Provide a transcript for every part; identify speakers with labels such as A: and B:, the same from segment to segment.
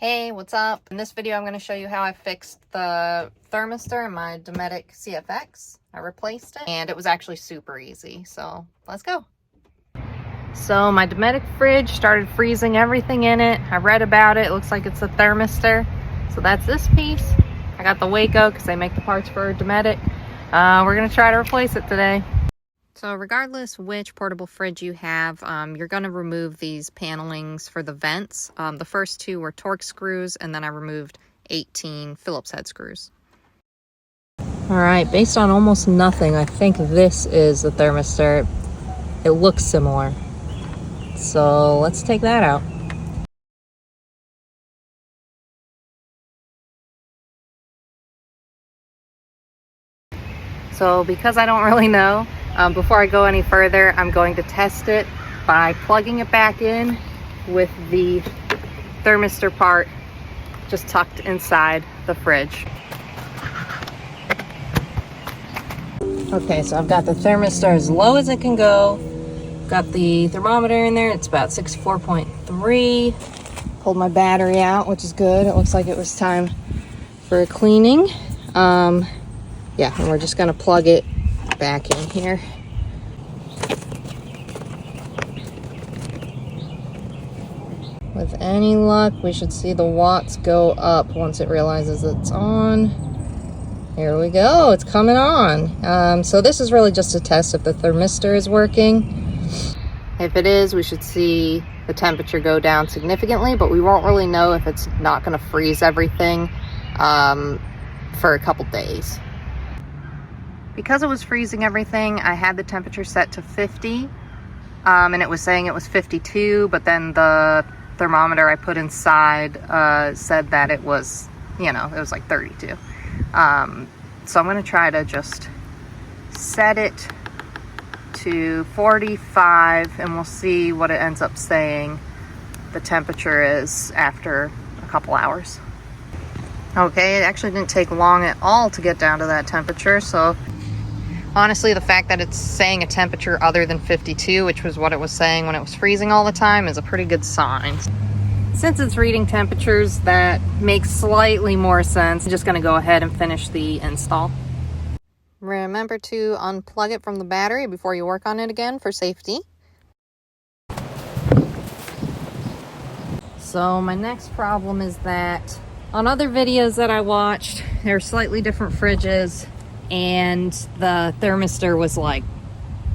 A: Hey, what's up? In this video, I'm going to show you how I fixed the thermistor in my Dometic CFX. I replaced it, and it was actually super easy, so let's go. So my Dometic fridge started freezing everything in it. I read about it. It looks like it's a thermistor. So that's this piece. I got the Waeco because they make the parts for Dometic. We're going to try to replace it today. So regardless which portable fridge you have, you're going to remove these panelings for the vents. The first two were Torx screws, and then I removed 18 Phillips head screws. All right, based on almost nothing, I think this is the thermistor. It looks similar. So let's take that out. So because I don't really know, before I go any further, I'm going to test it by plugging it back in with the thermistor part just tucked inside the fridge. Okay, so I've got the thermistor as low as it can go. Got the thermometer in there. It's about 64.3. Pulled my battery out, which is good. It looks like it was time for a cleaning. Yeah, and we're just gonna plug it back in here. With any luck, we should see the watts go up once it realizes it's on. Here we go, it's coming on. So this is really just a test if the thermistor is working. If it is, we should see the temperature go down significantly, but we won't really know if it's not gonna freeze everything for a couple days. Because it was freezing everything, I had the temperature set to 50, and it was saying it was 52, but then the thermometer I put inside said that it was, it was like 32. So I'm gonna try to just set it to 45, and we'll see what it ends up saying the temperature is after a couple hours. Okay, it actually didn't take long at all to get down to that temperature, so honestly, the fact that it's saying a temperature other than 52, which was what it was saying when it was freezing all the time, is a pretty good sign. Since it's reading temperatures, that makes slightly more sense. I'm just going to go ahead and finish the install. Remember to unplug it from the battery before you work on it again for safety. So my next problem is that on other videos that I watched, there are slightly different fridges, and the thermistor was like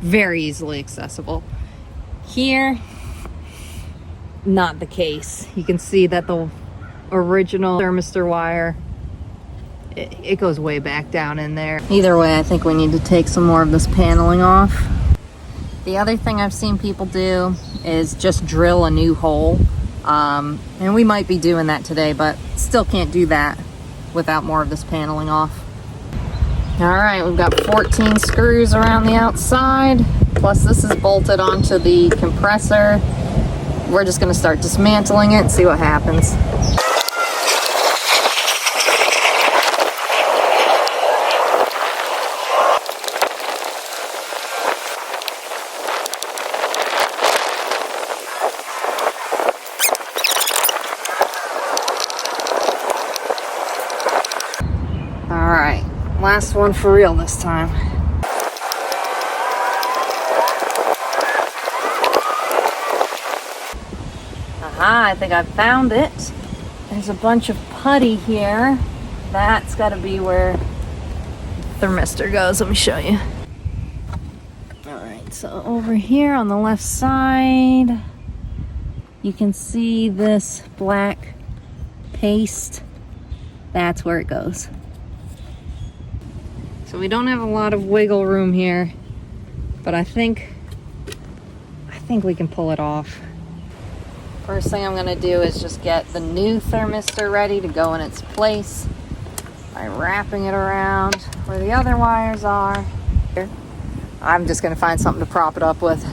A: very easily accessible. Here, not the case. You can see that the original thermistor wire, it goes way back down in there. Either way, I think we need to take some more of this paneling off. The other thing I've seen people do is just drill a new hole. And we might be doing that today, but still can't do that without more of this paneling off. All right, we've got 14 screws around the outside, plus this is bolted onto the compressor. We're just gonna start dismantling it and see what happens. All right. Last one for real this time. Aha, I think I found it. There's a bunch of putty here. That's got to be where the thermistor goes. Let me show you. All right, so over here on the left side, you can see this black paste. That's where it goes. So we don't have a lot of wiggle room here, but I think we can pull it off. First thing I'm gonna do is just get the new thermistor ready to go in its place by wrapping it around where the other wires are. I'm just gonna find something to prop it up with.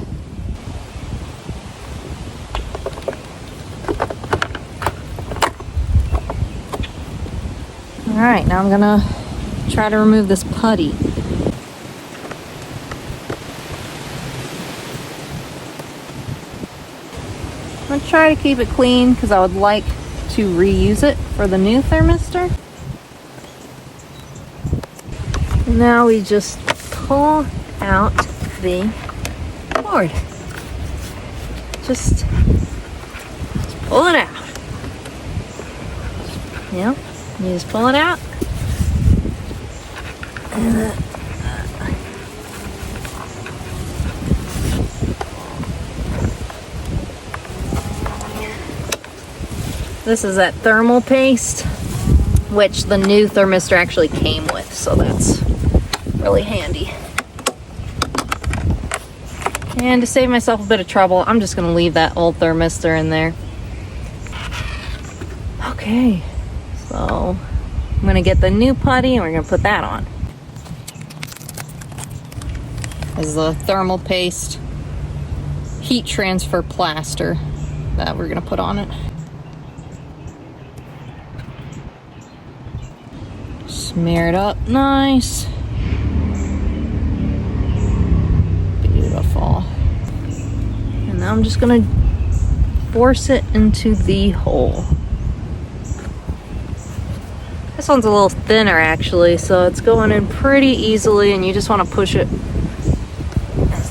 A: All right, now I'm gonna try to remove this putty. I'm gonna try to keep it clean because I would like to reuse it for the new thermistor. Now we just pull out the board. Just pull it out. Yeah, you just pull it out. And this is that thermal paste, which the new thermistor actually came with, so that's really handy. And to save myself a bit of trouble, I'm just going to leave that old thermistor in there. Okay, so I'm going to get the new putty and we're going to put that on. This is the thermal paste heat transfer plaster that we're going to put on it. Smear it up nice. Beautiful. And now I'm just going to force it into the hole. This one's a little thinner actually, so it's going in pretty easily, and you just want to push it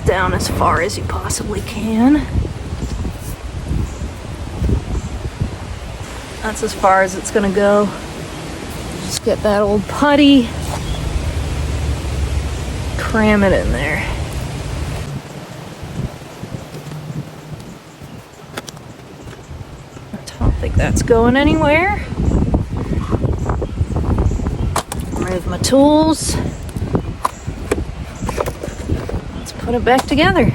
A: down as far as you possibly can. That's as far as it's going to go. Just get that old putty, cram it in there. I don't think that's going anywhere. Remove my tools. Let's put it back together.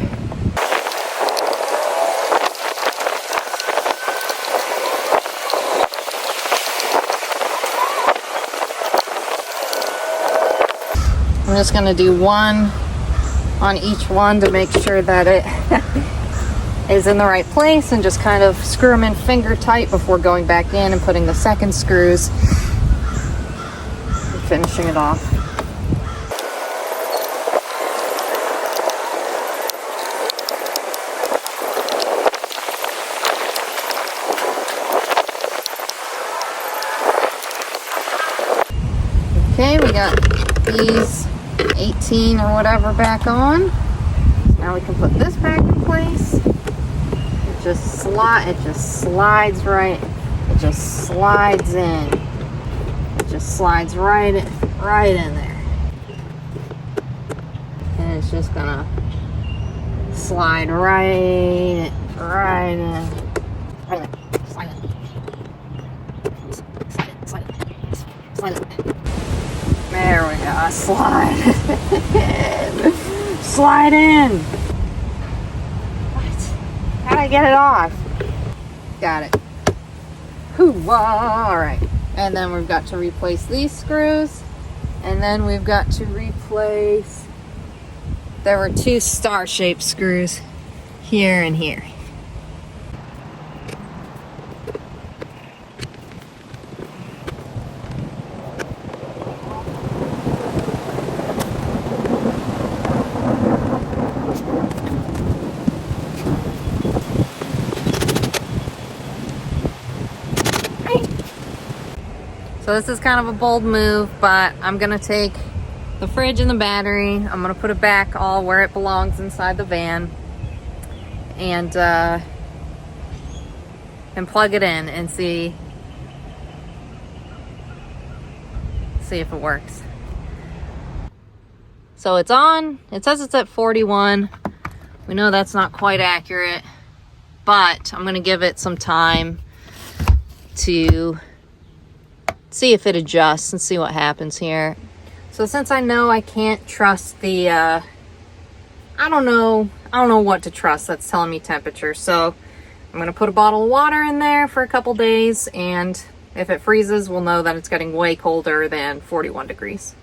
A: I'm just going to do one on each one to make sure that it is in the right place, and just kind of screw them in finger tight before going back in and putting the second screws and finishing it off. Okay, we got these 18 or whatever back on. Now we can put this back in place. It just slides right. It just slides in. It just slides right in there. And it's just gonna slide right in. Slide in. There we go. Slide in. Slide in. What? How'd I get it off? Got it. Hoo-wah. All right. And then we've got to replace these screws. And then we've got to replace... There were two star-shaped screws here and here. So this is kind of a bold move, but I'm gonna take the fridge and the battery, I'm gonna put it back all where it belongs inside the van, and plug it in and see if it works. So it's on. It says it's at 41. We know that's not quite accurate, but I'm gonna give it some time to see if it adjusts and see what happens here. So since I know I can't trust the I don't know what to trust that's telling me temperature, so I'm gonna put a bottle of water in there for a couple days, and if it freezes, we'll know that it's getting way colder than 41 degrees.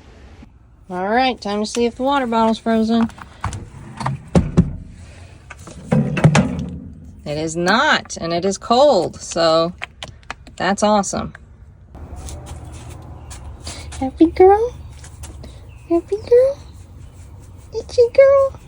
A: All right, time to see if the water bottle's frozen. It is not, and it is cold, so that's awesome. Happy girl? Happy girl? Itchy girl?